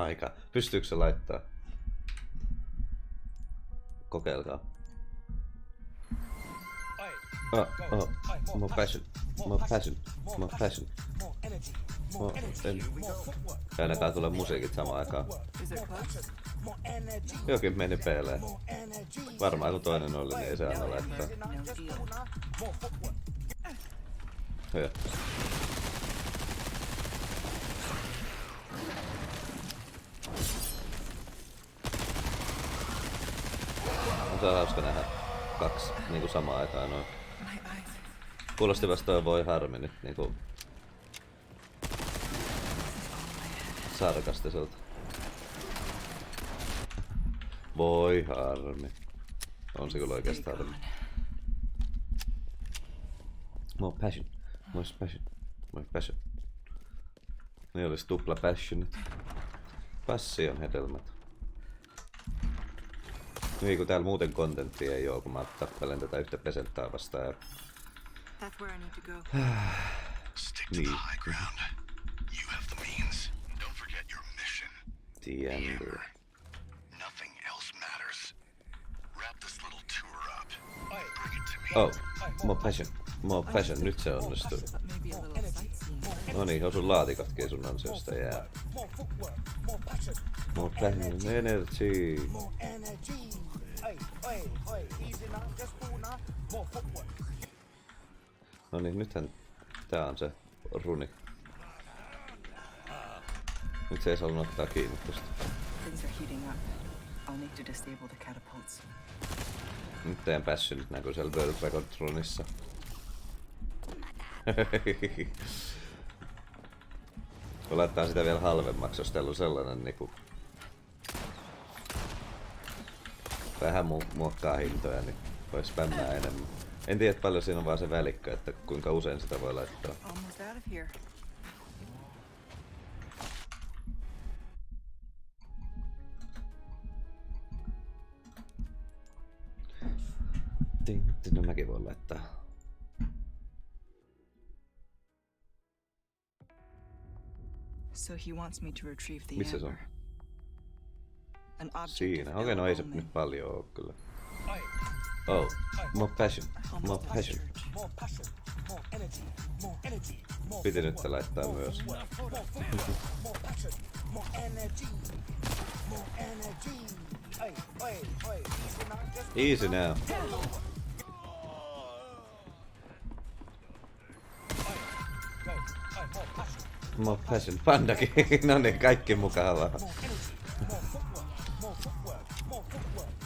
Aika. Pystyykö se laittaa? Kokeilkaa. More passion. More passion. More passion. Ei ainakaan tule musiikit samaan aikaan. Jokin meni peleen. Varmaan kun toinen oli, niin ei se aina laittaa. Hyvä. Se on hauska nähdä kaksi niinku samaan aikaan noin. Kuulosti vasta toi voi harmi nyt niinku sarkastiselta. Voi harmi. On se kyllä oikeastaan harmi. More passion. More passion. More passion. Ne olis tupla passionit. Passion hedelmät. Niin kun täällä muuten kontenttia ei oo, kun mä tappelen tätä yhtä pesentää vastaan ja... Niin. The Oh, more passion. More passion. Nyt se onnistuu. No niin, osun laatikotkin sun ansiosta jää. More passion. Energy. No niin, nythän tää on se runi. Nyt se ei saanut ottaa kiinni tosta. Nyt teidän passionit näkyy siellä World Record runissa. Kun laittaa sitä vielä halvemmaksi, jos teillä on sellainen niinku... Vähän muokkaa hintoja, niin voi spämmää enemmän. En tiedä paljon siinä on vaan se välikkö, että kuinka usein sitä voi laittaa. No mäkin voin laittaa. So he wants me to retrieve the Missä se on? An Siinä. Okei, no ei se nyt paljon oo kyllä. Oh, more passion. More passion. Piti nyt laittaa myös. Easy now. More passion. Pandakin. No niin, kaikki mukavaa.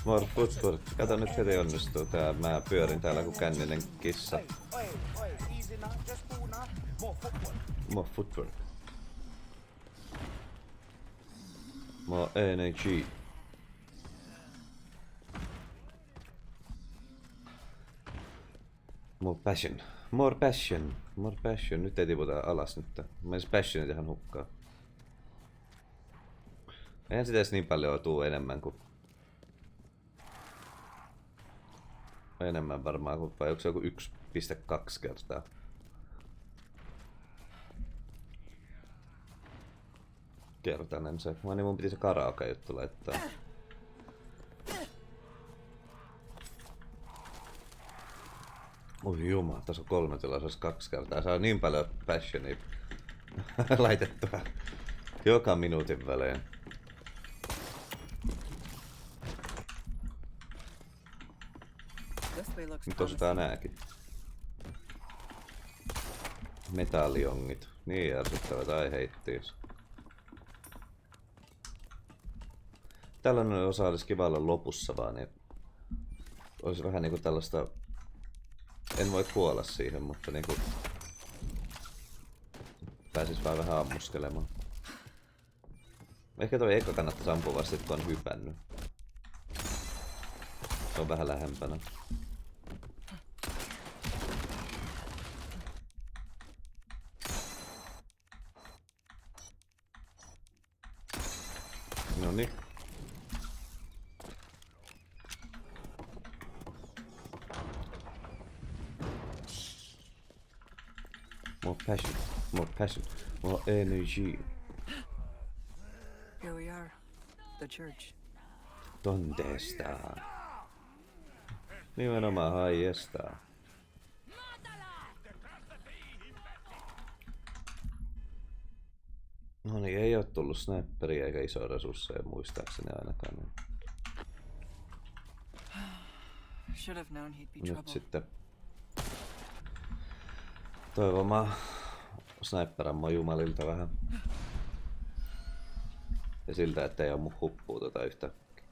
More footwork. Kato nyt heti onnistuu tää. Mä pyörin täällä kuin känninen kissa. More footwork. More energy. More passion. More passion. More passion. Nyt ei tiputa alas nyt. Mä edes passionit ihan hukkaa. Eihän sitä edes niin paljon tuu enemmän kuin... Enemmän varmaan kuin... Vai onko se joku 1,2 kertaa? Kertainen se. Mä niin mun piti se karaoke juttu laittaa. Oi jumala, tässä on 3 tilaisuus 2 kertaa. Saa niin paljon passionia laitettua joka minuutin välein. Nyt osataan nääkin. Metalliongit. Niin järsyttävät, ai heittiis. Tällainen osa olisi kiva olla lopussa vaan, niin olisi vähän niinku tällaista... En voi kuolla siihen, mutta niinku... Pääsis vaan vähän ammuskelemaan. Ehkä toi eka kannattais ampua vasta sit kun on hypännyt. Se on vähän lähempänä. Noniin. More passion, more energy. Here we The church. ¿Dónde está? Nimenomaan ahí está. No niin, ei oo tullut sniperiä eikä isoja resursseja muistaakseni ainakaan. Niin. Should have known he'd be Nyt trouble. sitten toivomaan sniperammo jumalilta vähän. Ja siltä, ettei ammu huppuu tota yhtä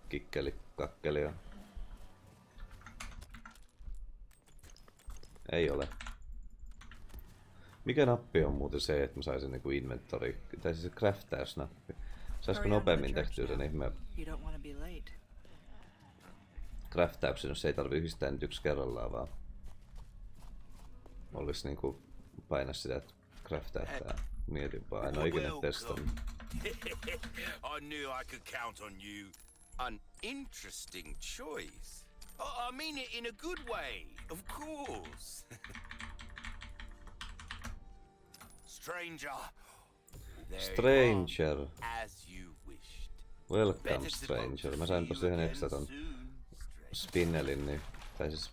kikkelikakkelia. Ei ole. Mikä nappi on muuten se, että mä saisin niinku inventori, tai siis se craftausnappi. Saisiko nopeammin tehtyä sen ihme You don't want to be late. craftauksen, jos ei tarvi yhdistää nyt yksi kerrallaan, vaan olis niinku paina sitä, että craftaa tää. Mietin vaan, en oo ikinä testannut. I knew I could count on you. An interesting choice. I mean it in a good way, of course. Stranger. There you Stranger. are, as you wished. Welcome Better to stranger. Mä sain tossa see you yhden ekstra again ton soon, spinnelin, niin, tai siis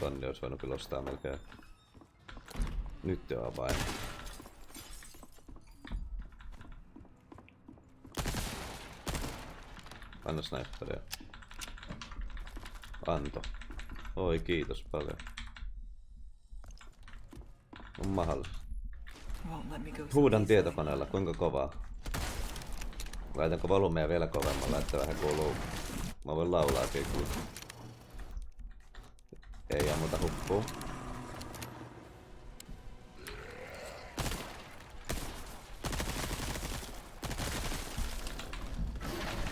tonni olisi voinut kyllä ostaa melkein. Nyt joo vain. Anna sniperia. Anto. Oi kiitos paljon. On mahdollista. Won't let me go. Huudan someplace tietokoneella, kuinka kovaa? Laitanko volumea vielä kovemmalla, että vähän kuuluu. Mä voin laulaakin kyllä. Ei ammuta huppuu.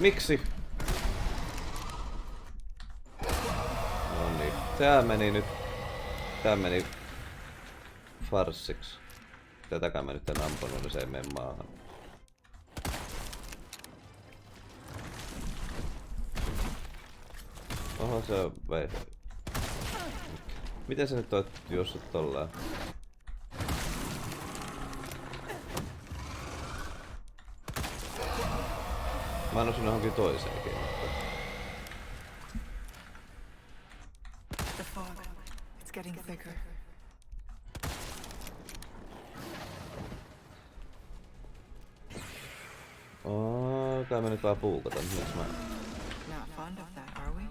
Miksi? No niin, tää meni nyt. Tää meni farssiksi. Tätäkään mä nyt en ampunut, niin se ei mene maahan. Oho, se on vei. Miten se nyt on juossut tollaan? Mä en osun johonkin toiseenkin. The fog. It's getting thicker. Kai mä nyt vaan puukotan. Miks mä... Not fond of that, are we?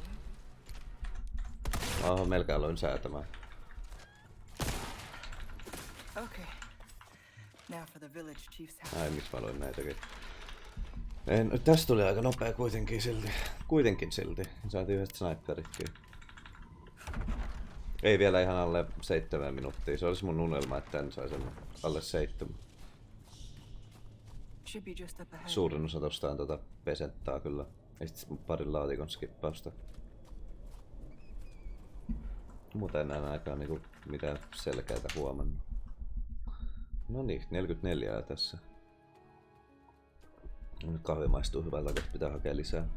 Oho, melkein aloin säätämään. Okay. Now for the village chief's house. Ai, miksi mä aloin näitäkin? Tästä tuli aika nopea kuitenkin silti. Kuitenkin silti. Saatiin yhdestä sniperitkin. Ei vielä ihan alle 7 minuuttia. Se olisi mun unelma, että en saisi alle 7. Should be just up ahead. Suurin osa tosta on pesenttaa kyllä. Ja sit parin laatikon skippausta. Muuten en enää aikaan niinku mitään selkeätä huomannut. No niin, 44 tässä. Nyt kahvi maistuu hyvältä, että pitää hakea lisää.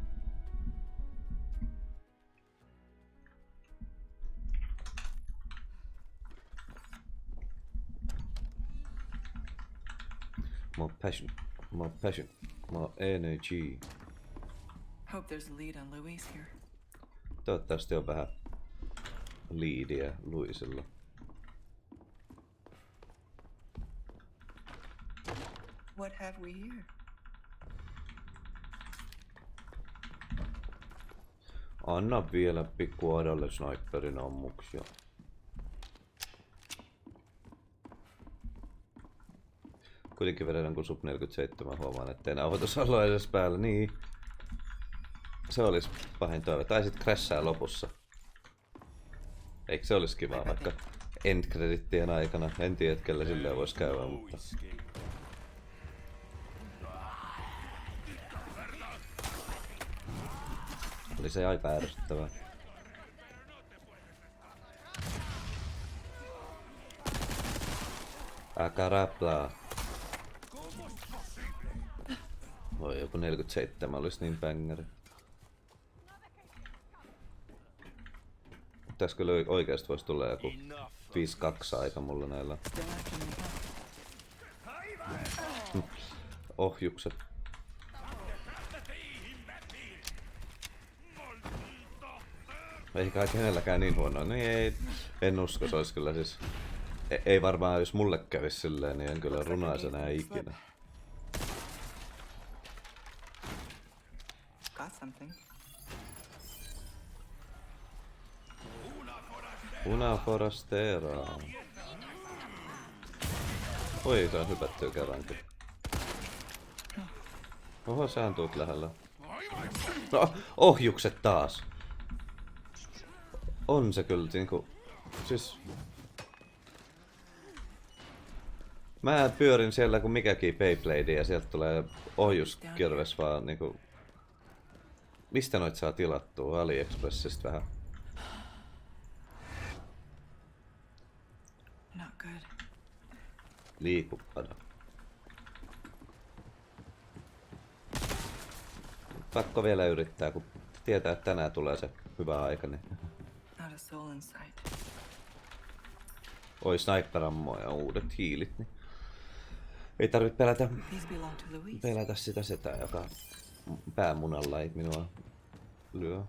More passion, more energy. Hope there's a lead on Louise here. Toivottavasti on vähän liidiä Luisilla. What have we here? Anna vielä pikku Adalle sniperin ammuksia. Kuitenkin vedetään kun sub 47 huomaan, ettei enää avoitusalue edes päällä. Niin. Se olisi pahin toive. Tai sit crashaa lopussa. Eikö se olisi kivaa vaikka end-kredittien aikana? En tiedä, kelle silleen vois käydä, mutta... Oli se aika ärsyttävää. Älkää räplää. Voi joku 47 olisi niin bängeri. Tässä kyllä oikeesti voisi tulla joku 5-2 aika mulla näillä Still after me, huh? ohjukset. Ei kai kenelläkään niin huonoa. No ei, en usko, se olisi kyllä siis... Ei varmaan, jos mulle kävisi silleen, niin en kyllä runaisena ikinä. Got something. Una forastera. Oi, se on hypättyä kerrankin. Oho, sähän tuut lähellä. No, ohjukset taas. On se kyllä niinku... Siis... Mä pyörin siellä kuin mikäkin Beyblade ja sieltä tulee ohjuskirves vaan niinku... Mistä noit saa tilattua? AliExpressistä vähän. Not good. Liikupada. Pakko vielä yrittää, kun tietää, että tänään tulee se hyvä aika, niin... Not a soul in sight. Oi sniperammoja ja uudet hiilit, niin... Ei tarvitse pelätä, These belong to Luis. pelätä sitä setää, joka päämunalla ei minua lyö.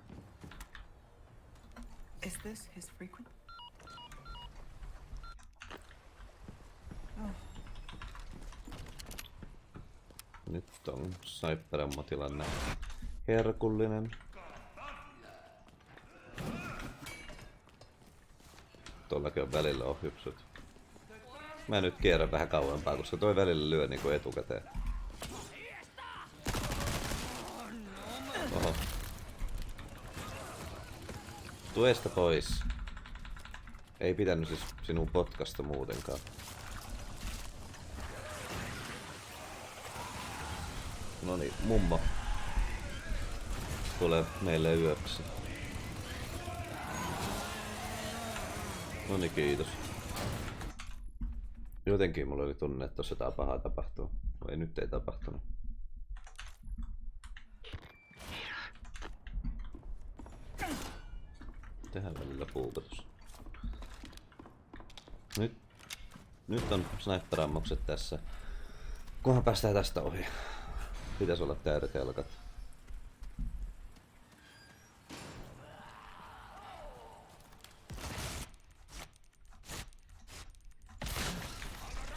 Is this his frequent? Nyt on sniperammotilanne herkullinen. Tuollakin on välillä ohjuksut. Mä nyt kierrän vähän kauempaa, koska toi välillä lyö niinku etukäteen. Oho. Tuesta pois. Ei pitänyt siis sinun potkasta muutenkaan. Noniin, mummo tulee meille yöksi. Noniin, kiitos. Jotenkin mulla oli tunne, että tossa jotain pahaa tapahtuu. Ei, nyt ei tapahtunut. Tehdään välillä puukotus. Nyt on sniper-ammukset tässä. Kunhan päästään tästä ohi. Pitäis olla täydet jalkat.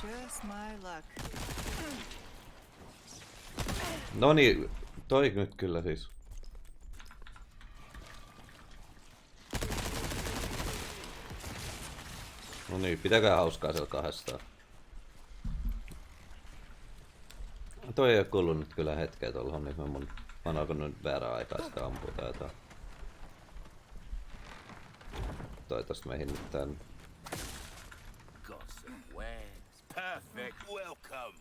Just my luck. Noniin, toi nyt kyllä siis. Noniin, pitäkää hauskaa siellä kahdestaan. Toi ei oo kulunut kyllä hetkeä tuolla hommissa. Mä oon alkanut väärää aikaa sitä ampua tai jotain. Toi tosta meihin nyt tän. Got some wares. Perfect. Welcome.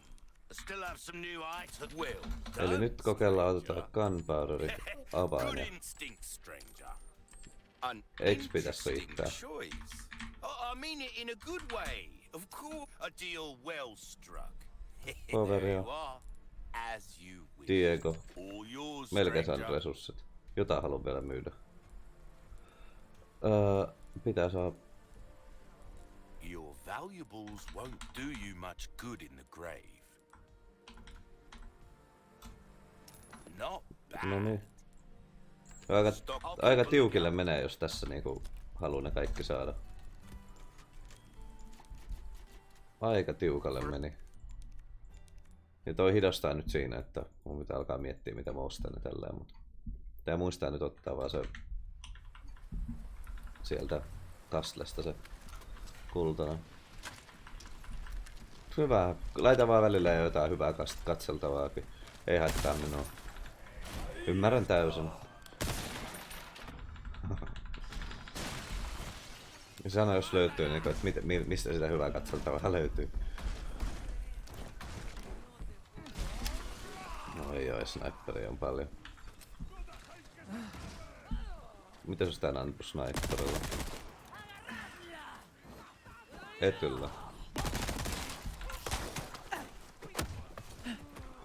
Still have some new items. Well done. Eli nyt kokeillaan otetaan gunpowderit Good avaimet. instinct, stranger. An Eiks pitäis interesting riittää? choice. I mean it in a good way. Of course, a deal well struck. Poveria. You are as you wish. Diego. All yours, Melkein saanut stranger. resurssit. Jotain haluan vielä myydä. Pitää saa... Your valuables won't do you much good in the grave. Not bad. No niin. Aika tiukille menee, jos tässä niinku haluaa ne kaikki saada. Aika tiukalle meni. Ja toi hidastaa nyt siinä, että mun pitää alkaa miettiä mitä mä ostan ja tälleen, mutta pitää muistaa nyt ottaa vaan se sieltä kastlesta se kultana. Hyvä. Laita vaan välillä jotain hyvää katseltavaakin. Ei haittaa minua. Ymmärrän täysin. Sano jos löytyy, niin, että mistä sitä hyvää katseltavaa löytyy. No ei sniperi on paljon. Mitä jos tän ampuu sniperilla? Etyllä.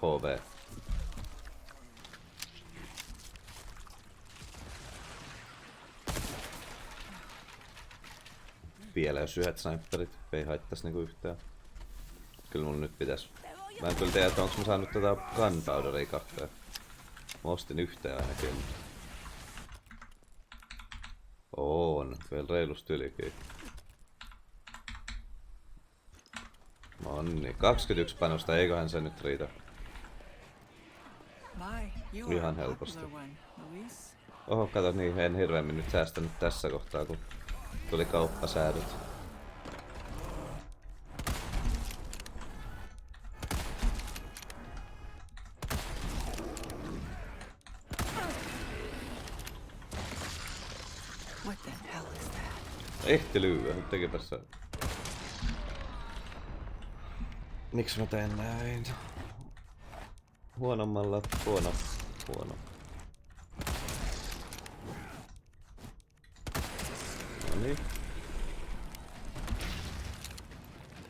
HV. Vielä jos yhdet sniperit ei haittais niinku yhtään. Kyllä mun nyt pitäis. Mä en kyllä tiedä, että onks mä saanut tota gunpowderia kahteen. Mä ostin yhteen ainakin. On, vielä reilusti ylikin. Nonni, 21 panosta, eiköhän se nyt riitä. My, you are Ihan a helposti. popular one, Luis. Oho, kato niin, en hirveämmin nyt säästänyt tässä kohtaa, kun tuli kauppasäädöt. What the hell is that? Ehti lyödä, nyt tekipä se. Miksi mä teen näin? Huonommalla, huono. Noniin.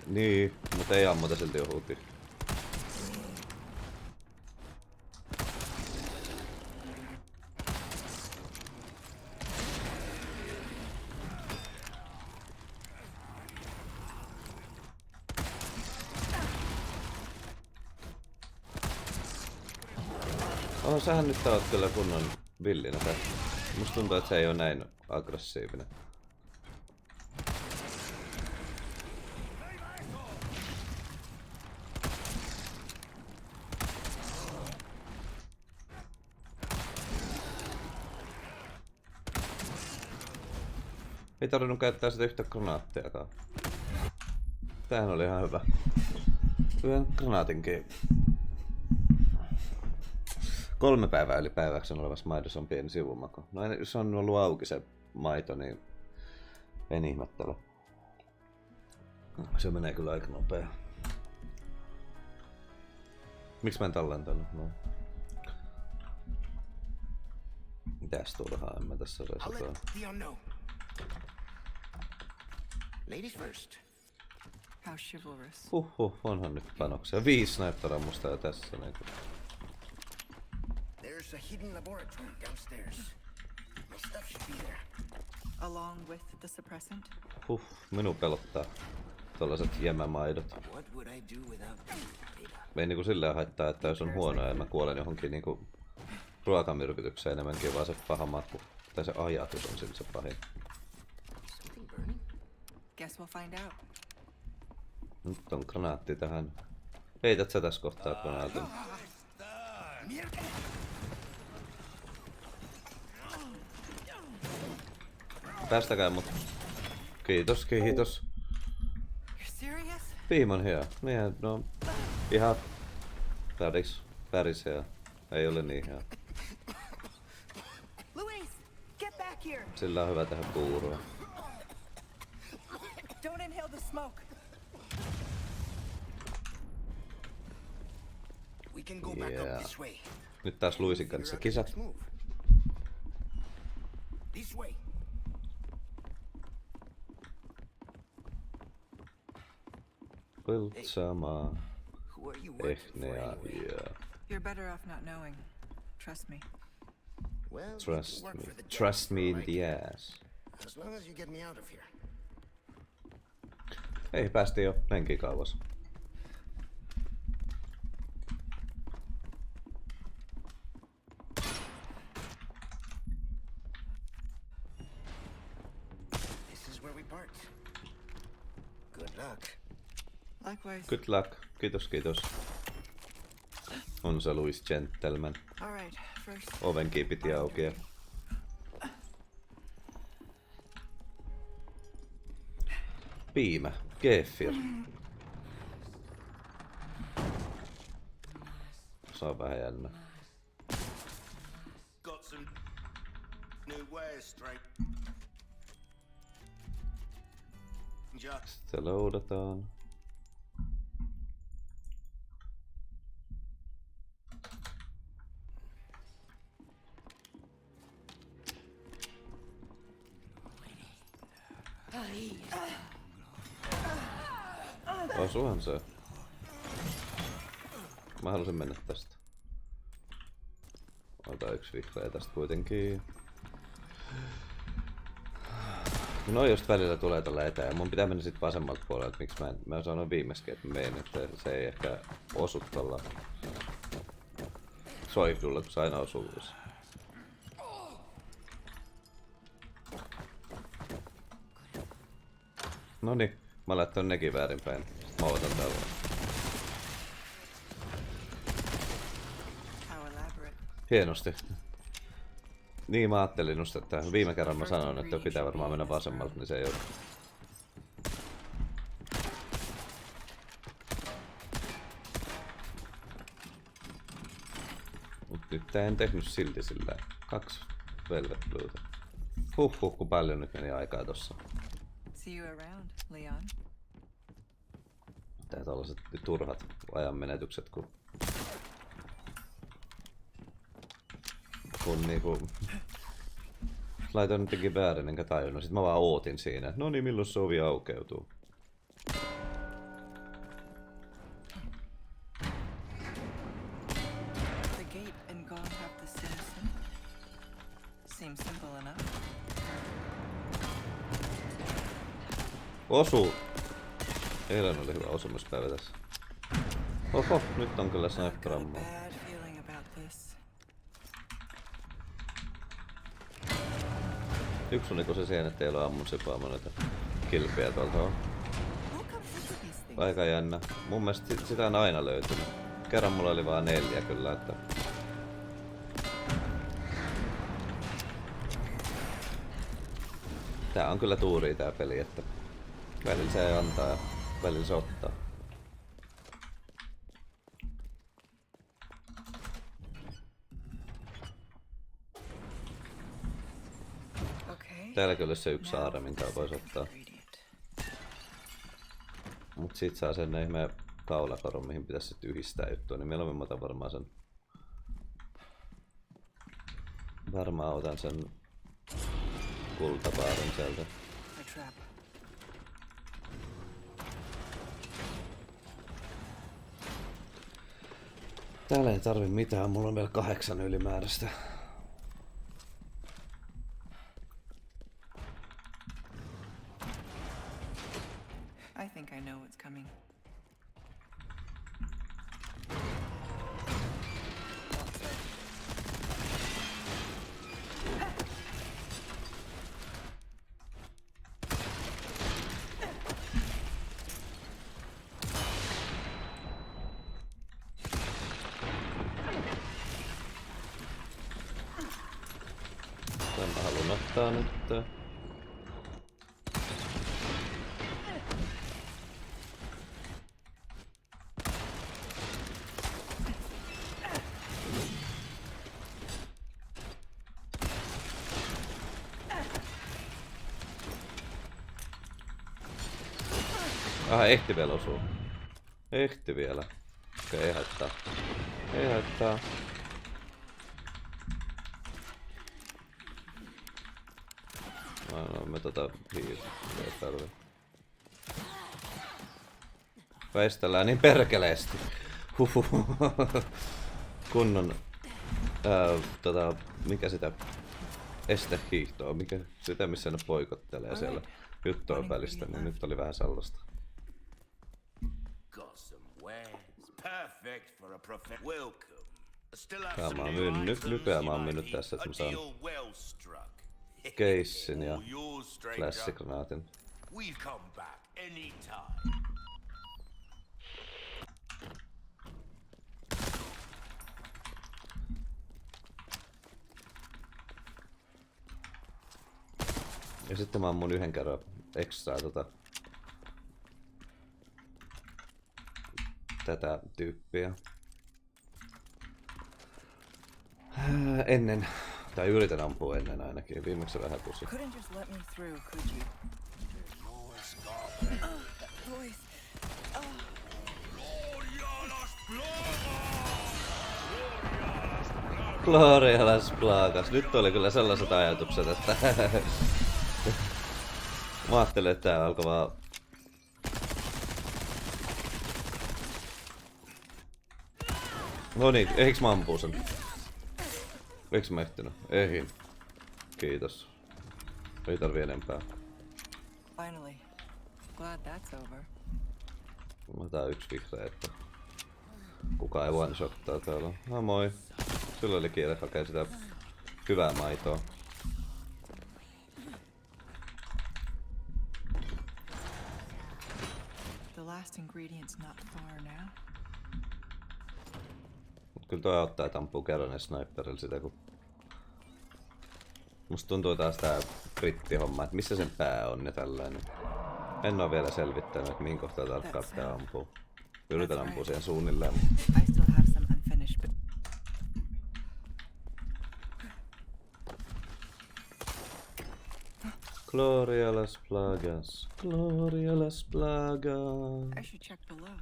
Niin, mutta ei ammuta silti ohuti. Sähän nyt oot kyllä kunnon villinä tässä. Musta tuntuu, että se ei oo näin aggressiivinen. Ei tarvinnut käyttää sitä yhtä granaattiakaan. Tämähän oli ihan hyvä. Yhden granaatinkin. 3 päivää yli päiväksi olevassa maidossa on pieni sivumaku. No jos on ollut auki se maito, niin en ihmettele. Se menee kyllä aika nopea. Miksi mä en tallentanut? No. Mitäs turhaa, en mä tässä resataan. Ladies first. How chivalrous. Onhan nyt panoksia. 5 sniper-ammusta jo tässä. Niin. There's a hidden laboratory downstairs. My stuff should be there. Along with the suppressant? Minun pelottaa tollaset jämämaidot. What would I do without data? Ei niinku silleen haittaa, että jos on huonoa ja mä kuolen johonkin niinku ruokamyrkytykseen enemmänkin, vaan se paha maku. Tai se ajatus on sillä se pahin. Something burning? Guess we'll find out. Nyt on granaatti tähän. Heität sä tässä kohtaa granaatin. Päästäkää mut. Kiitos. You're serious? Viimon hieno. Niin, no ihan värisee. Ei ole niin hieno. Luis, get back here! Sillä on hyvä tehdä puuroa. Don't inhale the smoke. We can go back Yeah. up this way. Nyt taas Luisin kanssa kisat. Move. This way. Sama. Who are you working for Ehneä anyway? ja You're better off not knowing. Trust me. Well, you trust work me. for the Trust me in right? the ass. As long as you get me out of here. Ei, päästiin jo henki kauas. This is where we part. Good luck. Likewise. Good luck. Kiitos. On se Louis Gentleman. All right, first. Ovenkin piti auki. Piimä. Kefir. Se on vähän jännä. Got some new wares straight. Just Sitten loadataan. Osuhan se. Mä halusin mennä tästä. Ota yksi vihreä tästä kuitenkin. No just välillä tulee tällä eteen ja mun pitää mennä sit vasemmalta puolelta, miksi mä sanoin viimeiskin, että mä menen, että se ei ehkä osu tuolla soihdulla, kun se aina osuu. Noniin, mä laittan nekin väärinpäin. Mä otan täällä. How elaborate. Hienosti. Niin mä ajattelin just, että viime kerran mä sanoin, että pitää varmaan mennä vasemmalta, niin se ei oo. Mut nyt en tehnyt silti sillä. 2 velvet blueta. Huhhuh, kun paljon nyt meni aikaa tossa. See you around, Leon. Tää tollaset turhat ajanmenetykset, kun niinku laitoin nytkin väärin enkä tajunnut. Sit mä vaan ootin siinä. No niin, milloin se ovi aukeutuu? The gate and gong have the same symbol. Seems simple enough. Osu! Eilen oli hyvä osumispäivä tässä. Oho, nyt on kyllä Got a sniperammaa. bad feeling about this. Yksi oliko se siihen, että ei ole ammun sipaamaan noita kilpiä tuolta on. Who comes up with these things? Aika jännä. Mun mielestä sitä on aina löytynyt. Kerran mulla oli vaan 4 kyllä, että... Tää on kyllä tuuria tää peli, että... Välillä se antaa ja välillä se ottaa. Okay. Täällä kyllä se yksi Now saare, for minkä the voisi second ottaa. ingredient. Mut sit saa sen ihmeen kaulakoron, mihin pitäisi sit yhdistää juttua, niin mieluummin mä otan varmaan sen... Varmaan otan sen kultabaarin sieltä. A trap. Täällä ei tarvi mitään, mulla on vielä 8 ylimääräistä. I think I know what's coming. Tän mä haluan ottaa nyt. Aha, ehti vielä osua. Ehti vielä. Okei, ei haittaa. Ei haittaa. No, me hiiltä ei tarvi. Väistellään niin perkeleesti. Huhhuh. Kunnon... mikä sitä... Estehiihtoa, mikä sitä missä ne poikottelee siellä juttujen välistä, niin nyt oli vähän sellaista. Got some wares. Perfect for a prophet. Welcome. Still have Tää some mä oon new myynyt, items, nykyään mä oon you myynyt might tässä, että mä eat. A saan deal well struck. keissin ja All yours, stranger. flash-granaatin. We've come back anytime. Ja sitten mä ammun yhden kerran ekstraa tätä tyyppiä. Ennen, tai yritän ampua ennen ainakin, viimeksi vähän pusi. Couldn't just let me through, could you? That voice. Gloria las Plagas. Nyt oli kyllä sellaiset ajatukset, että mä ajattelin, että tää alkoi vaan... Noniin, eiks mä ampuu sen? Eiks mä ehtinyt? Eihin. Kiitos. Ei tarvi enempää. Finally. Glad that's over. Mä otan yksi vihreä, että kukaan ei one shottaa täällä. No moi. Sulla oli kiire hakea sitä hyvää maitoa. last ingredient's not far now. Mut kyllä toi auttaa, että ampuu kerran sniperilla sitä, kun... Musta tuntuu taas tää brittihomma, että missä sen pää on ja tällainen. En oo vielä selvittänyt, että mihin kohtaan tarkkaan pitää ampua. Yritän ampua siihen suunnilleen. I still have some unfinished Gloria las plagas, Gloria las plagas. I should check below.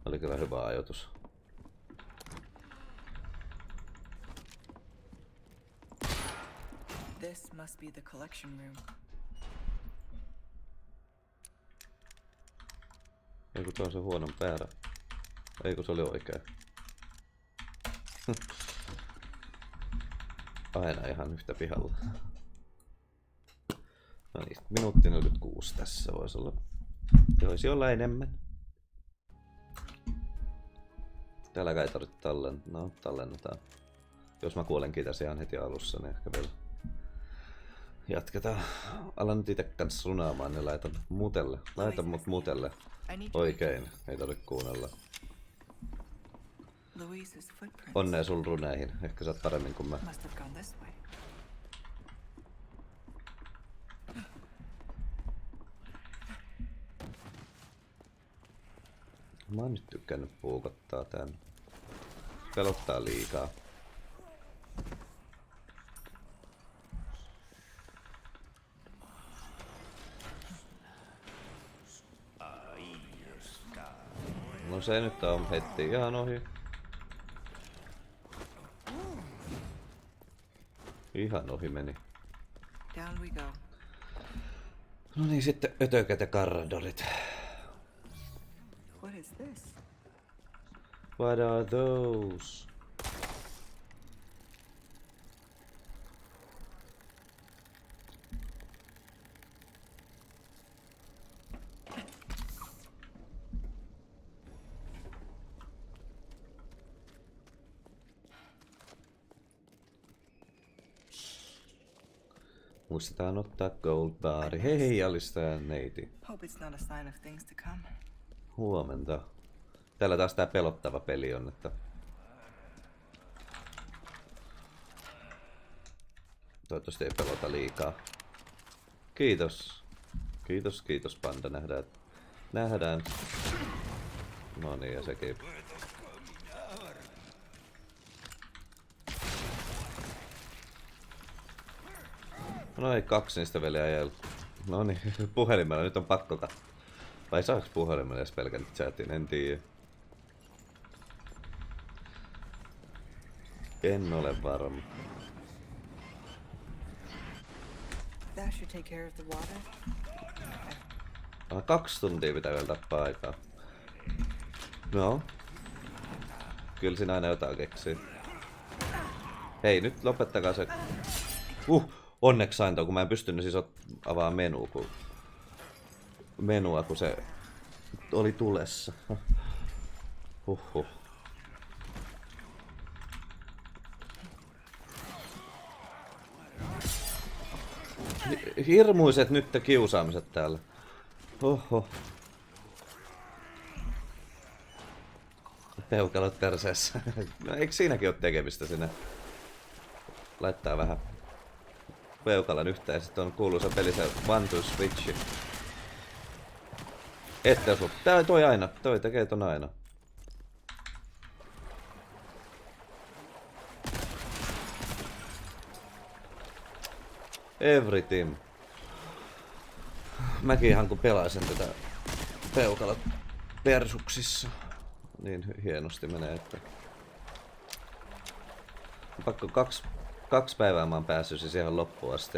Oli kyllä hyvä ajoitus. This must be the collection room. Ei kun tuo on se huonon päärä. Ei kun se oli oikein. Aina ihan yhtä pihalla. No niin, minuutti 46 tässä voisi olla. Voisi olla enemmän. Täällä kai tarvitse tallentaa. No, tallennetaan. Jos mä kuolenkin tässä ihan heti alussa, niin ehkä vielä jatketaan. Alan nyt ite kans runaamaan, niin laitan mutelle. Laitan mut mutelle. Oikein, ei tarvitse kuunnella. Louise's footprints Onnea sul runeihin. Ehkä sä oot paremmin kuin mä. must have gone this way. Mä oon nyt tykkännyt puukottaa tän. Pelottaa liikaa. No se nyt on heti ihan ohi. Ihan ohi meni. Down we go. No niin, sitten ötökät ja karradorit. What is this? What are those? Muistetaan ottaa gold bari. Hei, alistaja neiti. Hope it's not a sign of things to come. Huomenta. Täällä taas tää pelottava peli on, että... Toivottavasti ei pelota liikaa. Kiitos. Kiitos, kiitos panda. Nähdään. Nähdään. No niin, ja sekin. No ei, 2 niistä vielä ajellut. No niin, puhelimella nyt on pakko katsoa. Vai saaks puhelimella edes pelkän chatin, en tiedä. En ole varma. That should take care of the water. 2 tuntia pitää vielä tappaa aikaa. No. Kyllä siinä aina jotain keksii. Hei, nyt lopettakaa se. Onneksi sain tuon, kun mä en pystynyt siis avaa menua, kun se oli tulessa. Huhhuh. Hirmuiset nyt kiusaamiset täällä. Oho. Peukalot perseessä. No, eikö siinäkin ole tekemistä sinne? Laittaa vähän peukalan yhteen ja sitten on kuuluisa peli se One to Switch. Ette osu. Toi aina. Toi tekee ton aina. Everything. Mäkin ihan kun pelasin tätä peukalat persuksissa. Niin hienosti menee, että... Pakko kaksi päivää mä oon päässyt siis ihan loppuun asti.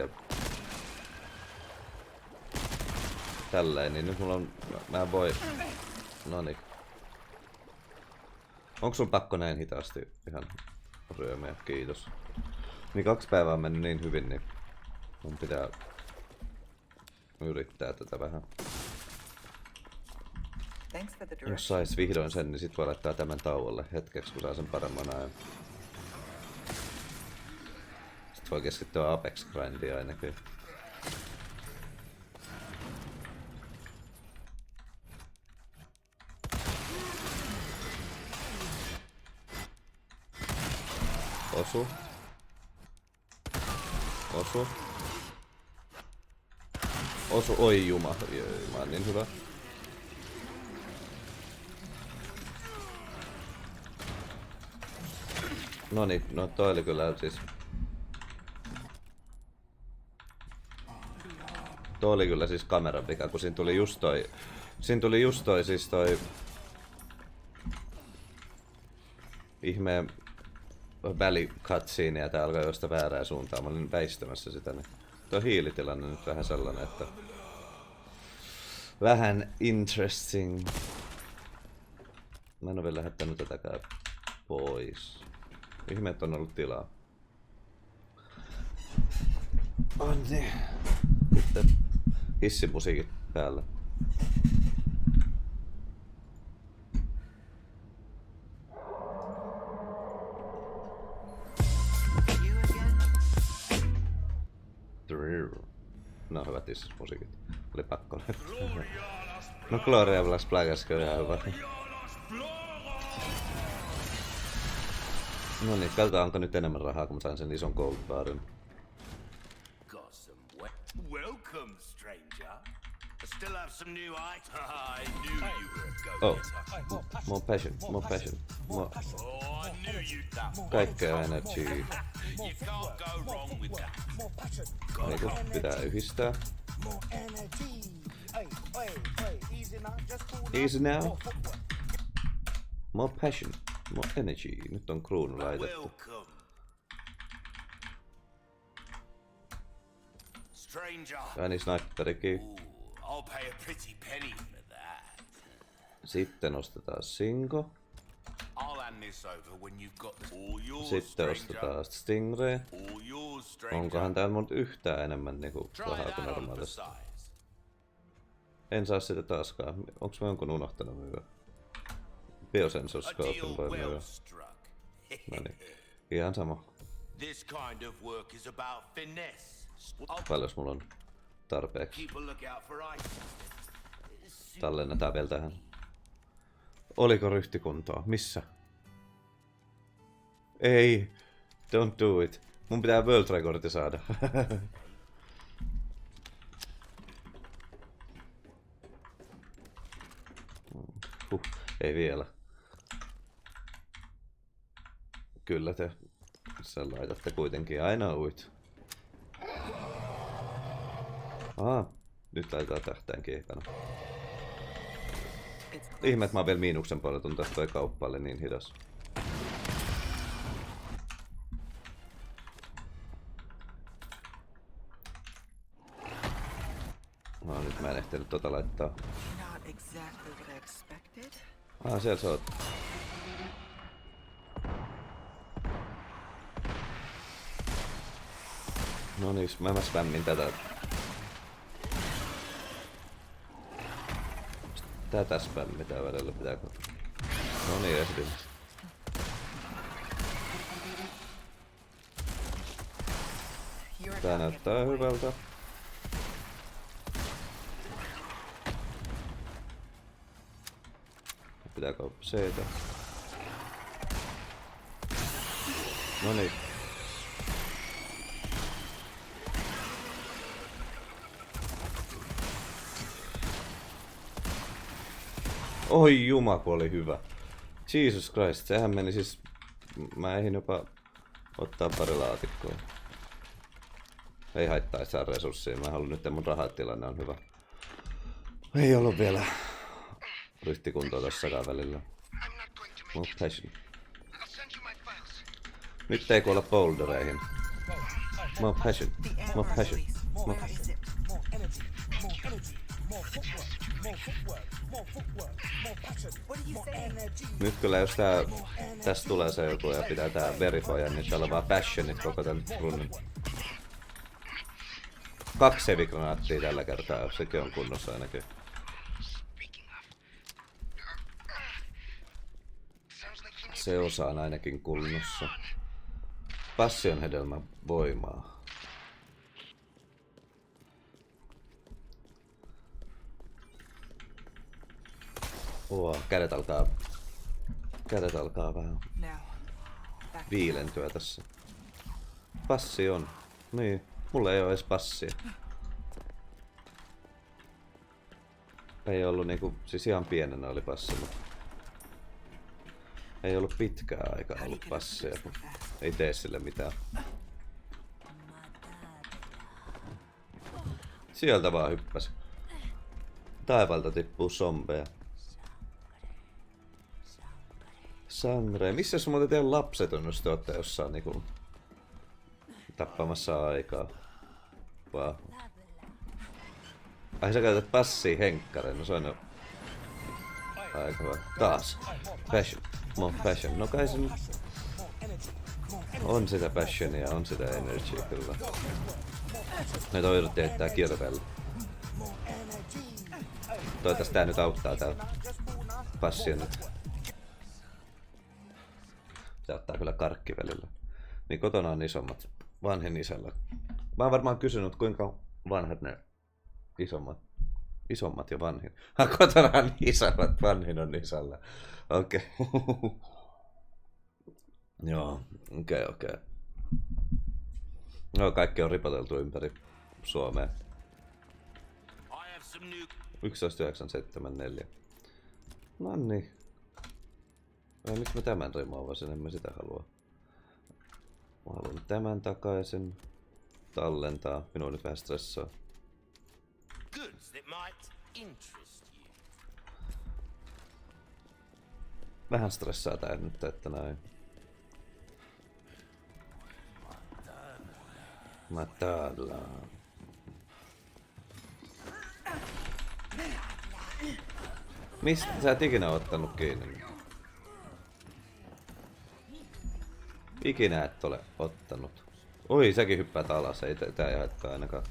Tälleen, niin nyt mulla on... Mä voin... Noniin. Onko sun pakko näin hitaasti ihan ryömiä? Kiitos. Niin 2 päivää on mennyt niin hyvin, niin... Mun pitää... Yrittää tätä vähän. Jos sais vihdoin sen, niin sit voi laittaa tämän tauolle hetkeksi, kun saa sen paremman ajan. Sitten voi keskittyä Apex grindia ainakin. Osu. Osu. Osu. Oi juma. Mä oon niin hyvä. Noniin, no toi oli kyllä siis... Toi oli kyllä siis kameran vika, kun siinä tuli just toi... Siinä tuli just toi siis toi... Ihmeen välikatsiini ja tää alkoi juosta väärään suuntaan. Mä olin väistämässä sitä, niin... Tuo hiilitilanne nyt vähän sellainen, että... Vähän interesting. Mä en oo vielä lähettänyt tätäkään pois. Ihme, että on ollut tilaa. On niin. Sitten hissimusiikit päällä. You again? No hyvät hissimusiikit. Oli pakko. No Gloria Blas Plagaskin on ihan hyvä. No niin, katsotaan onko nyt enemmän rahaa, kun mä sain sen ison gold barin. Got some welcome, stranger. I still have some new items. I knew you were a Oh, go-getter. more passion, more passion. More... Oh, I knew you'd that. Kaikkea energy. You can't go wrong with that. Eiku, pitää yhdistää. Easy now. More passion, more energy. Nyt on kruunu laitettu. Welcome. Stranger. Ääni sniperikin. Ooh, I'll pay a pretty penny for that. Sitten ostetaan sinko. I'll hand this over when you've got all yours, Sitten stranger. ostetaan stingray. All yours, stranger. Onkohan täällä mun yhtään enemmän niinku Try rahaa that kuin on for normaalisti? size. En saa sitä taaskaan. Onks mä jonkun unohtanut myyä? Biosensorscopen voi well myyä. struck. Noniin. Ihan sama. This kind of work is about finesse. I'll Paljon mulla on tarpeeksi. keep a lookout for items. Tallennetaan vielä tähän. Oliko ryhtikuntoa? Missä? Ei. Don't do it. Mun pitää world recordi saada. Ei vielä. Kyllä te sen laitatte kuitenkin aina uit. Nyt laitetaan tähtäänkin ekana. Ihme, että mä oon vielä miinuksen puolella, tuntuu, että toi kauppa oli niin hidas. No nyt mä en ehtinyt tota laittaa. Not exactly what I expected. Siellä sä oot. No niin, mä spämmin tätä. Tätä spämmitään välillä, pitääkö? No niin, ehdin. You're Tää not näyttää getting away. hyvältä. Pitääkö C-tä? No niin. Oi juma, kun oli hyvä. Jesus Christ, sehän meni siis... Mä eihin jopa ottaa pari laatikkoa. Ei haittaa, et saa resursseja. Mä haluan nyt, että mun rahatilanne on hyvä. Ei ollut vielä ryhtikuntoa tossakaan välillä. More passion. Nyt ei kuolla bouldereihin. More passion. The air More passion. release. More Where is it? What are you saying? Nyt kyllä jos tästä tulee se joku ja pitää tää verifioida, niin täällä on vaan passionit koko tän runnin. 2 heavy-granaattia tällä kertaa, sekin on kunnossa ainakin. Se osa on ainakin kunnossa. Passion hedelmä voimaa. Kädet alkaa vähän Now, back viilentyä tässä. Passi on. Niin. Mulla ei oo edes passia. Ei ollut niinku, siis ihan pienenä oli passi, mutta ei ollut pitkää aikaa ollut passeja, kun ei tee sille mitään. Sieltä vaan hyppäsi. Taivalta tippuu zombeja. Sangre. Missä sun muuten teidän lapset on, jos te ootte jossain niinku tappamassa aikaa? Wow. Ai sä käytät passia henkkareen, no se on aika hyvä. Taas. Passion. More passion. No kai se nyt on sitä passionia, on sitä energiaa kyllä. Ne toivot teettää kirveellä. Toivottavasti tää nyt auttaa tää passio nyt. Se ottaa kyllä karkki välillä. Niin kotona on isommat. Vanhin isällä. Mä oon varmaan kysynyt kuinka vanhat ne isommat ja vanhin. Kotona on isommat, vanhin on isällä. Okei. Okay. Joo, okei. No kaikki on ripoteltu ympäri Suomea. 11.974. Nonni. Miksi mä tämän rimoavasin? En mä sitä halua. Mä haluan tämän takaisin. Tallentaa. Minua nyt vähän stressaa. Vähän stressaa tää nyt, että näin. Matala. Mistä sä et ikinä ottanut kiinni? Ikinä et ole ottanut. Oi, säkin hyppäät alas, ei tää ei haittaa ainakaan.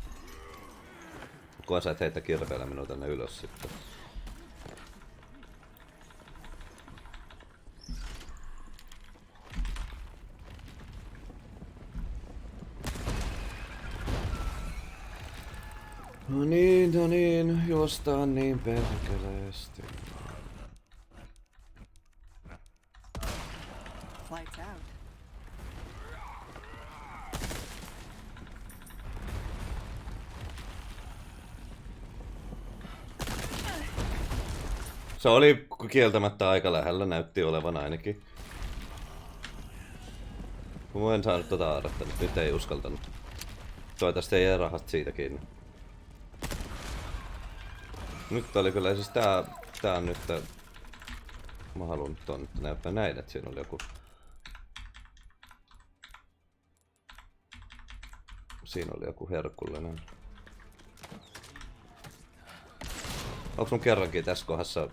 Kun sä et heitä kirveellä minua tänne ylös sitten. No niin, juostaan niin perkeleesti. Lights out. Se oli kieltämättä aika lähellä, näytti olevan ainakin. Mä en saanut tota aaretta, nyt ei uskaltanut. Toivottavasti ei jää rahat siitä kiinni. Nyt oli kyllä, siis tää on nyt... Mä haluun ton näyttää näin, että siinä oli joku... Siinä oli joku herkullinen. Onks mun kerrankin tässä kohdassa...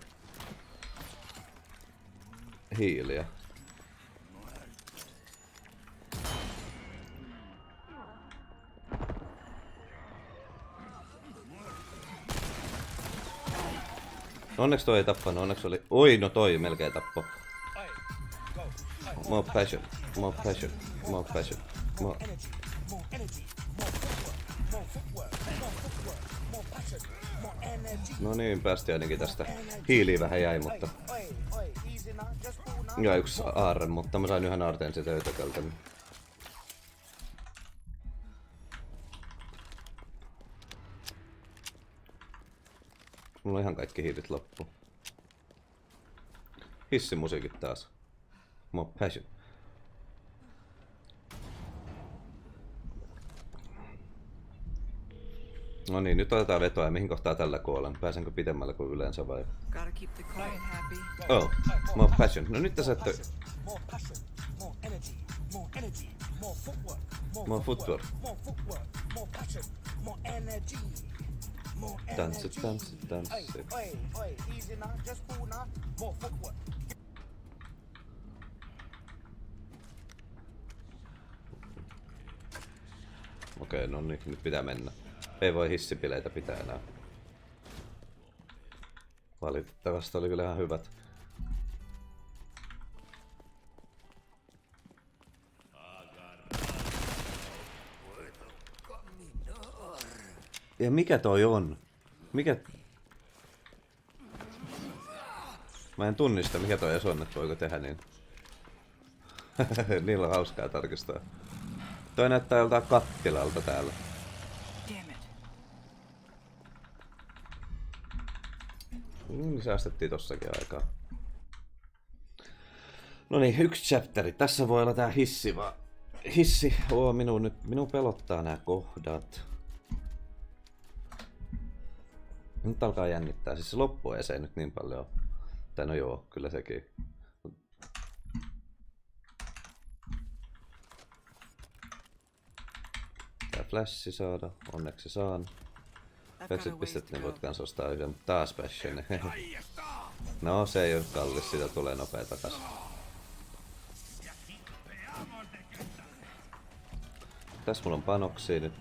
hiiliä? Onneksi toi ei tappanut, onneksi oli... Oi, no toi melkein tappo. More passion, more passion, more passion, more... No niin, päästiin ainakin tästä. Hiiliä vähän jäi, mutta... Ja yksi aarre, mutta mä sain yhden aarteen siitä ötökältä. Mulla on ihan kaikki hiilit loppu. Hissimusiikit taas. More passion. No niin, nyt otetaan vetoa ja mihin kohtaa tällä kuolen. Pääsenkö pitemmällä kuin yleensä vai? Gotta keep the client happy. Oh, more passion. No nyt tässä ette... More footwork. Tanssit. Okei, no niin, nyt pitää mennä. Ei voi hissipileitä pitää enää. Valitettavasti oli kyllä ihan hyvät. Ja mikä toi on? Mikä... Mä en tunnista mikä toi edes on, että voiko tehdä niin. Niillä on hauskaa tarkistaa. Toi näyttää joltain kattilalta täällä. Damn it. Säästettiin tossakin aikaa. No niin, 1 chapteri. Tässä voi olla tää hissi vaan. Hissi. Minun pelottaa nämä kohdat. Nyt alkaa jännittää. Siis se loppueeseen ei nyt niin paljon. Tai no joo, kyllä sekin. Tää flashi saada. Onneksi saan. Exit-pistet, niin voit kans ostaa yhden taas passion. No se ei oo kallis, siitä tulee nopea takas. Tässä mulla on panoksia nyt.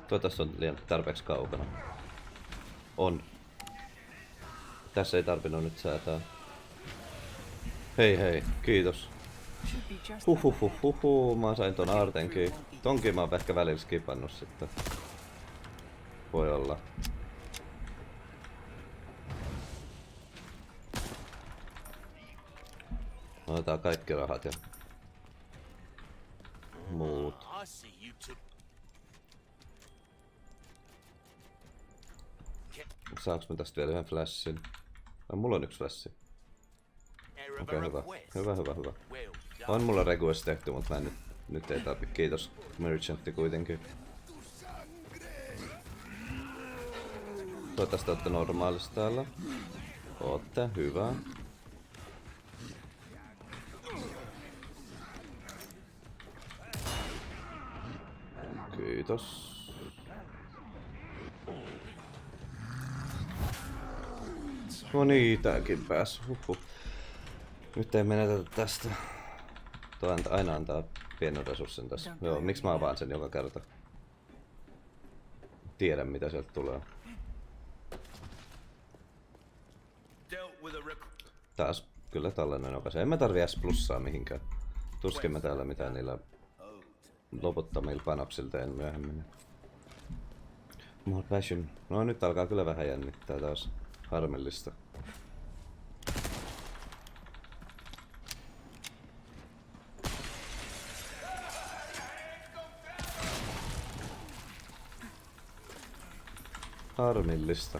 Toivottavasti on liian tarpeeksi kaukana. On. Tässä ei tarvinnut nyt säätää. Hei, kiitos. Mä sain ton aartenkin. Tonkin mä oon ehkä välillä skipannut sitten. Voi olla. Otetaan kaikki rahat ja muut. Saaks mä tästä vielä yhden flashin? Mulla on 1 flashi. Okei, hyvä. On mulla request tehty, mutta mä nyt ei tarvi. Kiitos merchantti kuitenkin. Toivottavasti ootte normaalista täällä. Ootte, hyvä. Kiitos. No niin, tääkin pääs. Nyt ei menetetä tästä. Tuo aina antaa pienen resurssin tässä. Joo, miksi mä avaan sen joka kerta? Tiedän mitä sieltä tulee. Taas kyllä tällainen nopeasti. En mä tarvii S-plussaa mihinkään. Tuskin mä täällä mitään niillä loputtomilla panoksilla teen myöhemmin. More passion. No nyt alkaa kyllä vähän jännittää taas. Harmillista. Harmillista.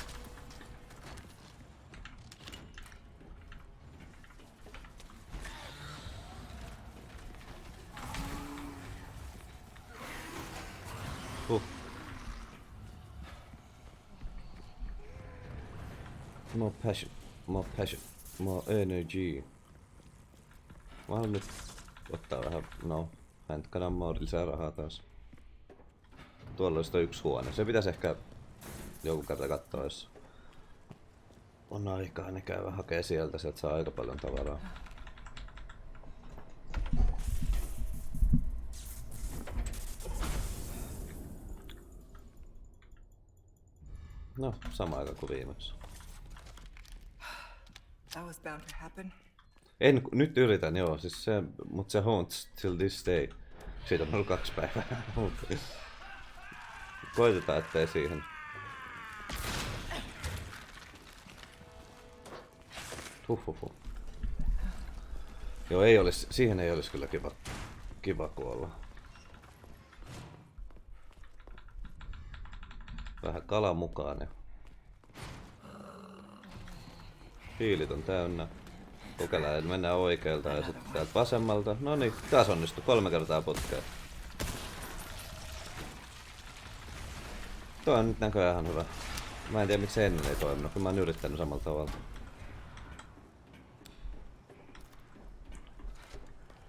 More passion, more energy. Mä haluan nyt ottaa vähän, Handgunnan more lisää rahaa taas. Tuolla olisi toi 1 huone. Se pitäisi ehkä joku kerta katsoa, jos on aikaa, niin käy hakee sieltä saa aika paljon tavaraa. No, sama aika kuin viimeksi. That was bound to happen. Nyt yritän, joo, siis mutta se haunts till this day. Siitä on ollut 2 päivää. Koitetaan ettei siihen. Joo, siihen ei olisi kyllä kiva kuolla. Vähän kala mukaan ja hiilit on täynnä. Kokeillaan, että mennään oikealta ja sitten täältä vasemmalta. No niin, taas onnistui 3 kertaa putkeen. Toi on nyt näköjään ihan hyvä. Mä en tiedä miksi se ennen ei toiminut, kun mä oon yrittänyt samalla tavalla.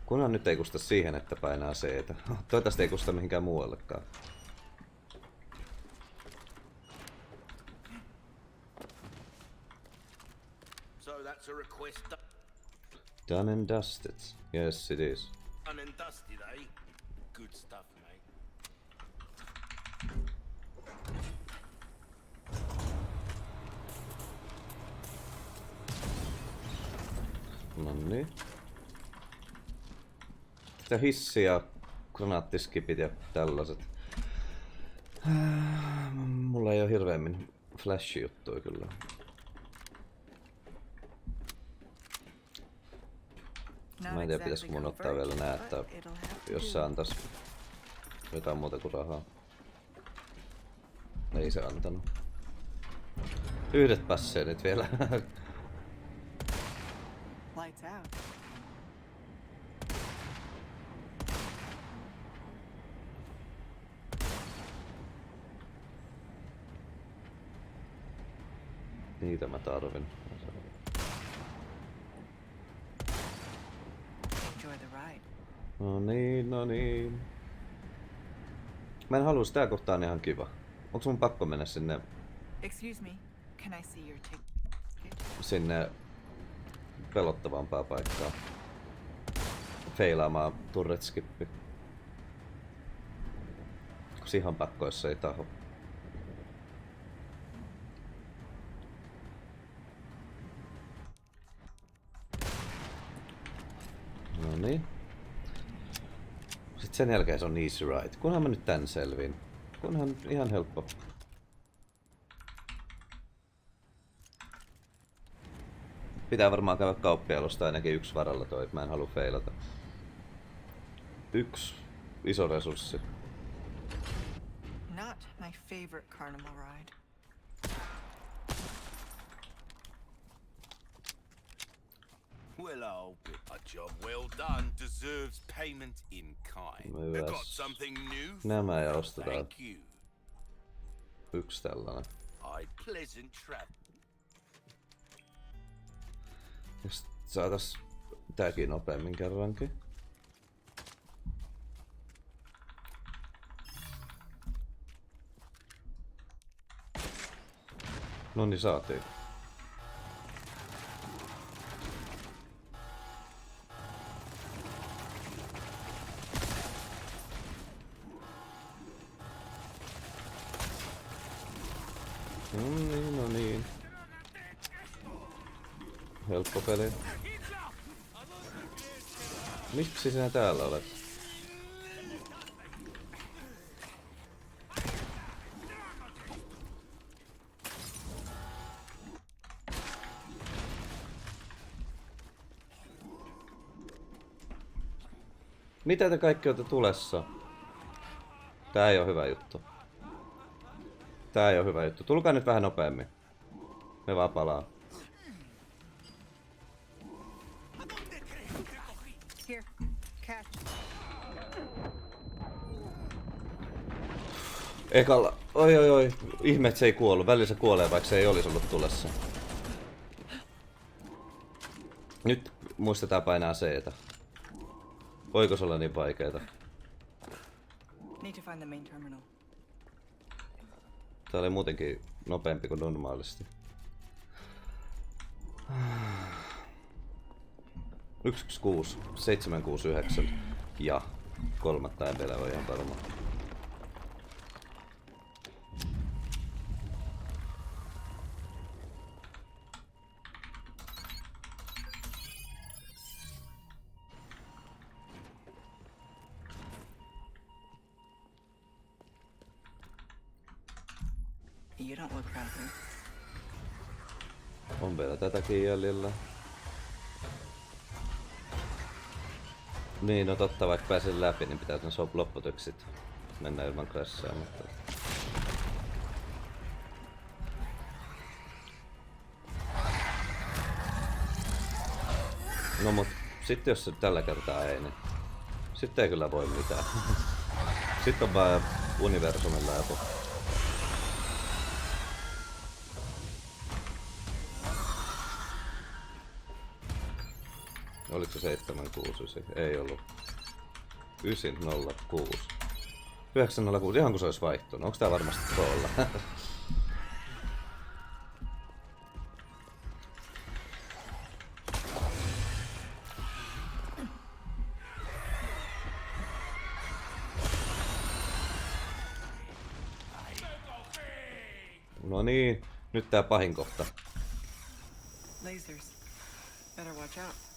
Kunhan nyt ei kusta siihen, että painaa C-tä. Toivottavasti ei kusta mihinkään muuallekaan. Done and dusted. Yes, it is. Done and dusted, eh? Good stuff, mate. Nonni. Sitä hissiä, granaattiskipit ja tällaiset. Mulla ei oo hirveemmin flash-juttuja kyllä. Mä en tiedä, pitäisikö mun ottaa vielä näättää, jos se antais jotain muuta kuin rahaa. Ei se antanut. Yhdet passeenit vielä. Lights out. Niitä mä tarvin. Enjoy the ride. No niin, no niin. Mä en halua sitä kohtaa, on ihan kiva. Onks mun pakko mennä Excuse me, can I see your ticket? sinne pelottavampaa paikkaa? Feilaamaan turretskippi. Onks ihan pakko, jos ei taho? No niin. Sitten sen jälkeen se on easy ride. Kunhan mä nyt tän selviin. Kunhan ihan helppo. Pitää varmaan käydä kauppiailusta ainakin yksi varalla toi, mä en halua feilata. Yksi iso resurssi. Not my favorite carnival ride. Well, I'll bet a job well done deserves payment in kind. Myös Got something new? nämä ja ostetaan Thank you. yksi tällainen. I pleasant travel. Ja sit saatas tääkin nopeammin kerrankin. No niin, saatiin. No niin, no niin. Helppo peli. Miksi sinä täällä olet? Mitä te kaikki olette tulessa? Tää ei oo hyvä juttu. Tää ei oo hyvä juttu. Tulkaa nyt vähän nopeammin. Me vaan palaa. Here, catch. Ekalla. Oi oi oi. Ihme, et se ei kuollut. Välillä se kuolee, vaikka se ei olisi ollut tulessa. Nyt muistetaan painaa C-tä. Voiko se olla niin vaikeeta? Need to find the main terminal. Tää oli muutenkin nopeampi kuin normaalisti. 116, 769 ja kolmatta en vielä ole ihan varma. You don't look happy. On vielä tätäkin jäljellä. Niin, no totta, vaikka pääsen läpi, niin pitää ne lopputöksit mennä ilman crashia, mutta... No mut, sitten jos se tällä kertaa ei, niin... Sitten ei kyllä voi mitään. Sitten on vaan universumilla joku. Oliko se 769? Ei ollut. 906. 906, ihan kun se olisi vaihtunut. Onko tää varmasti trolla? No niin, nyt tää pahin kohta. Lasers. Better watch out.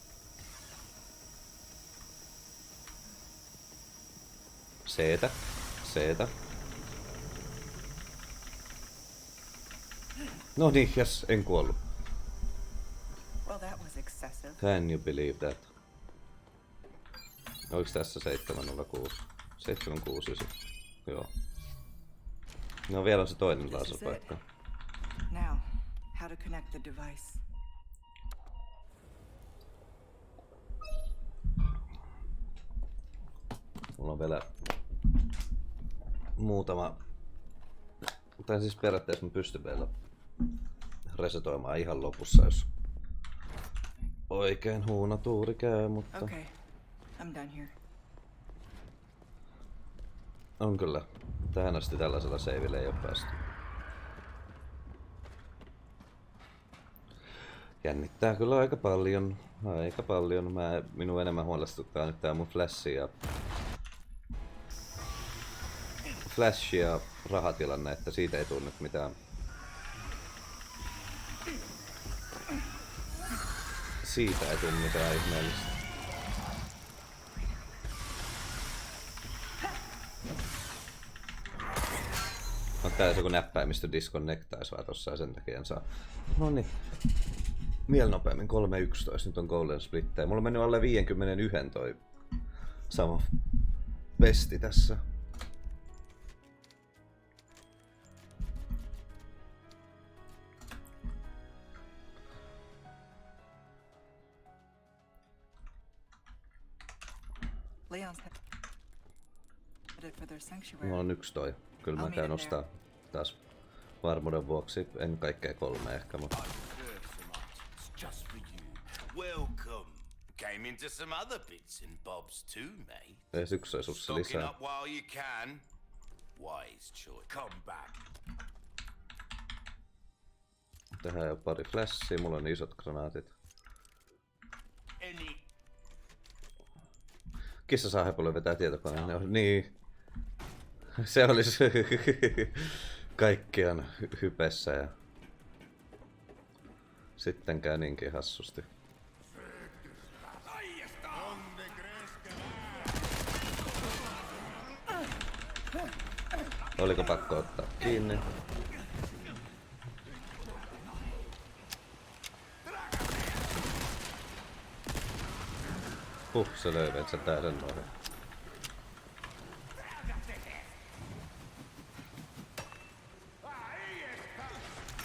Seetä. Seetä. No niin, jes, en kuollut. Well, that was excessive. Can you believe that? Oliko tässä 706? 769. Joo. No vielä on se toinen laserpaikka. Now, how to connect the device. Mulla on vielä muutama... Tai siis periaatteessa mä pystyn vielä resetoimaan ihan lopussa, jos oikein huuno tuuri käy, mutta... Okay, I'm done here. On kyllä. Tähän asti tällaisella seivillä ei ole päästy. Jännittää kyllä aika paljon. Aika paljon. Minun enemmän huolestuttaa nyt tää mun Flash ja rahatilanne, että siitä ei tule nyt mitään. Siitä ei tule mitään ihmeellistä. On tää joku näppäimistö disconnectais vaan tossa ja sen takia en saa. Noniin. Vielä nopeammin 3.11, nyt on Golden Splittejä. Mulla on mennyt alle 51 toi sama vesti tässä. Leon's headed for their sanctuary. Mulla on yksi toi. Kyllä mä käyn ostaa taas varmuuden vuoksi. En kaikkea 3 ehkä, mutta... Just for you. Welcome. Came into some other bits and bobs too, mate. Ees yksi olisi se Stocking lisää. up while you can. Wise choice. Come back. Tähän on pari flashia, mulla on isot granaatit. Any Kissa saa hepolle vetää tietokoneen. Niin. Se olisi kaikkiaan hypessä ja sitten käy niinkin hassusti. Oliko pakko ottaa kiinni? Se löi metsä täyden noihin.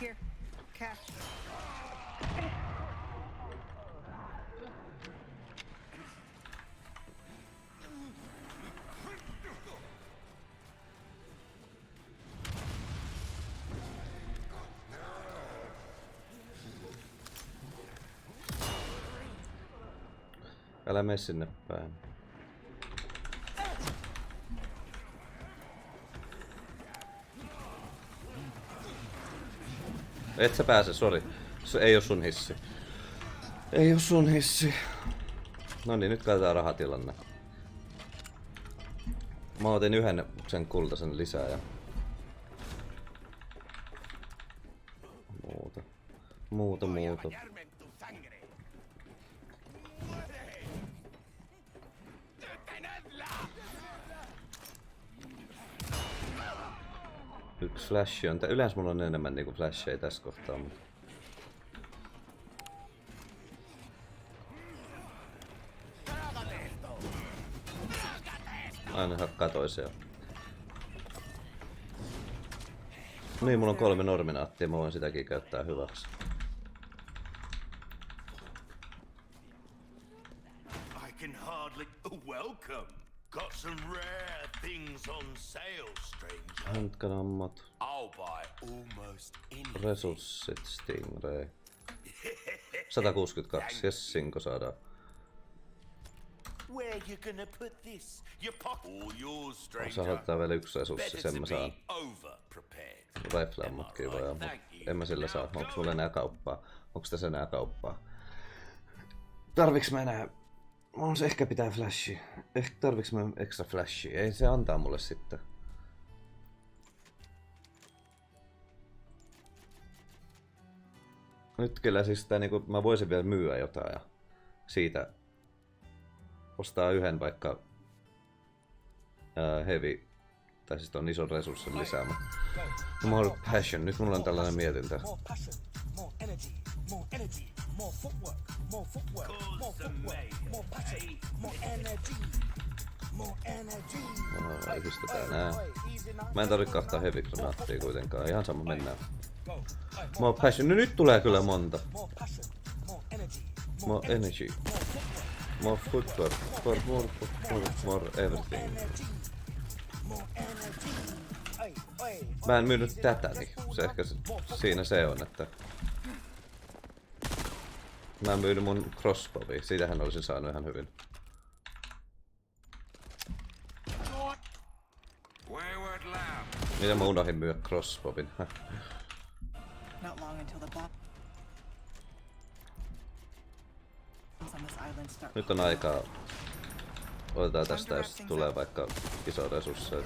Here, cash. Älä mene sinne päin. Et sä pääse, sori. Se ei oo sun hissi. Ei oo sun hissi. No niin, nyt katsotaan rahatilanne. Mä otin yhden sen kultaisen lisää ja... Muuta. Yksi flash on. Yleensä mulla on enemmän niinku flashia tässä kohtaa, mutta... Aina hakkaa toiseen. Niin, mulla on 3 norminaattia, mä voin sitäkin käyttää hyväksi. I can hardly welcome. Got some rare things on sale, stranger. Handkanammat, I'll buy almost anything. resurssit, Stingray. 162, jes, Sinko saadaan. Where you gonna put this? Your pocket. All yours, Saa stranger. ottaa vielä yksi resurssi, Better sen to mä saan. be over prepared. Rifle-ammutkin voi ampua. En mä sillä saa. Onks mulla enää kauppaa? Onks tässä enää kauppaa? Tarviks mä enää... Mulla se ehkä pitää flashia. Ehkä tarviks mä extra flashia? Ei se antaa mulle sitten. Nyt kyllä siis tää niinku... Mä voisin vielä myyä jotain ja... Siitä... Ostaa yhden vaikka... heavy, tai siis on ison resurssin lisäämä. More passion, nyt mulla on tällainen mietintä. Yhdistetään nää. Mä en tarvitse kahta heavy granaattia kuitenkaan, ihan sama mennään. More passion, no nyt tulee kyllä monta. More energy. More footwork. More everything. Mä en myynyt tätä, niin se ehkä siinä se on, että... Mä en myynyt mun crossbowia, siitähän olisin saanut ihan hyvin. Mitä mä unohdin myydä crossbowin? Not long until the bombs on this island start. Nyt on aikaa. Otetaan tästä, jos tulee vaikka iso resursseja.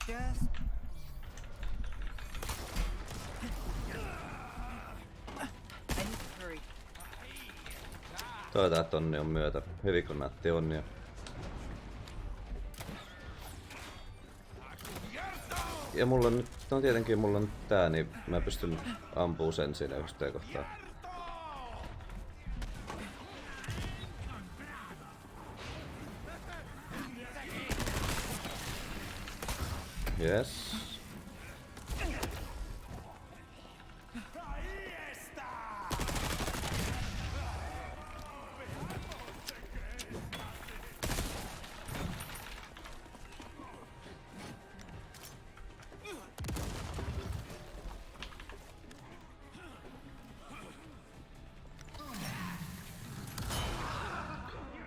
Just I need to hurry. Toivotaan, että onni on myötä. Heavy-granaatti onnia. Ja mulla on nyt, no tietenkin mulla on tää, niin mä pystyn ampuu sen siinä yhteen kohtaan. Yes.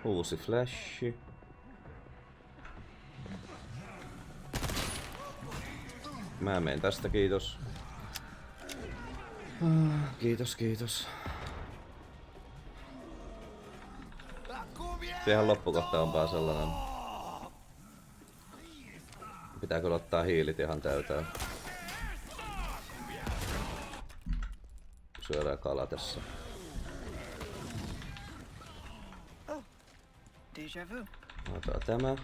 Uusi flashi. Mä menen tästä, kiitos. Kiitos. Sehän loppukohta onpaa sellainen. Pitääkö ottaa hiilit ihan täyteen? Syödään kalatessa. Deja vu. Otetaan tämä.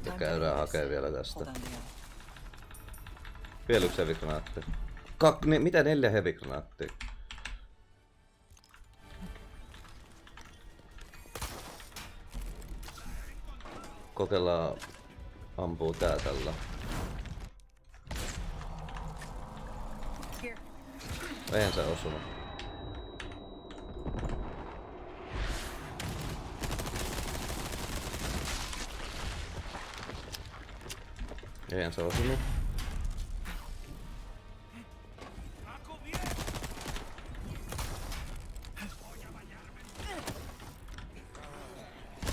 Ja käydään hakee vielä tästä. Hold on to you. Vielä yksi heavy-granaatti. Mitä 4 heavy-granaattia? Kokeillaan ampuu tää tällä. Here. Eihän se osunut. Eihän se osunut.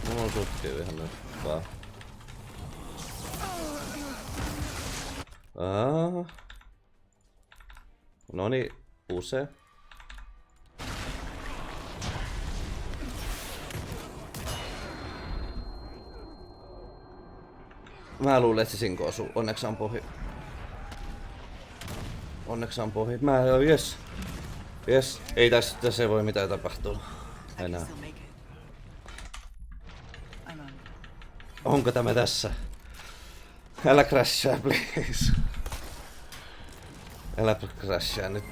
Mulla on sutkii ihan nyt vaan. Noni, use. Mä luulen, että se sinko osuu. Onneksi on pohji. Mä jes. Jes. Ei tässä voi mitään tapahtua. I can Enää. still make it. I'm on. Onko tämä tässä? Älä crashaa, please. Älä crashaa nyt.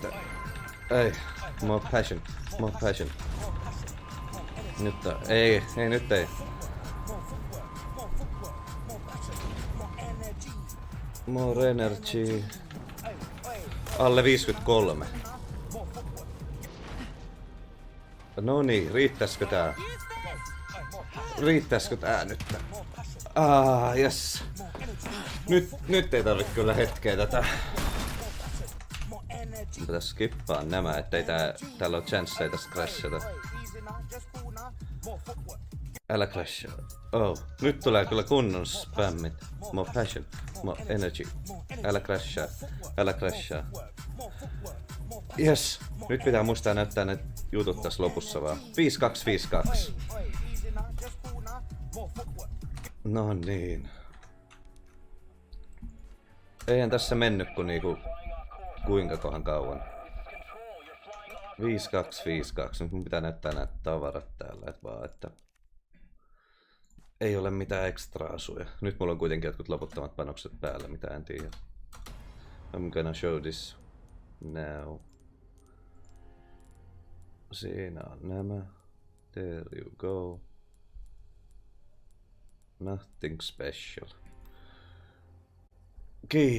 Ei. More passion. Nyt ei nyt ei. More energy. Alle 53. No niin, riittäisikö tää nyt? Jes. Nyt ei tarvitse kyllä hetkeä tätä. Pitäis skippaa nämä, ettei täällä oo chansseja tässä crashata. Älä crashaa. Oh, nyt tulee kyllä kunnon spammit. More passion, more energy. Älä crashaa. Yes, nyt pitää muistaa näyttää ne jutut tässä lopussa vaan. 5252. No niin. Eihän tässä mennyt kun kuinka kohan kauan. 5252. Nyt mun pitää näyttää nämä tavarat täällä, että Ei ole mitään ekstra asuja. Nyt mulla on kuitenkin jotkut loputtomat panokset päällä, mitä en tiedä. I'm gonna show this now. Siinä on nämä. There you go. Nothing special. Kiitos.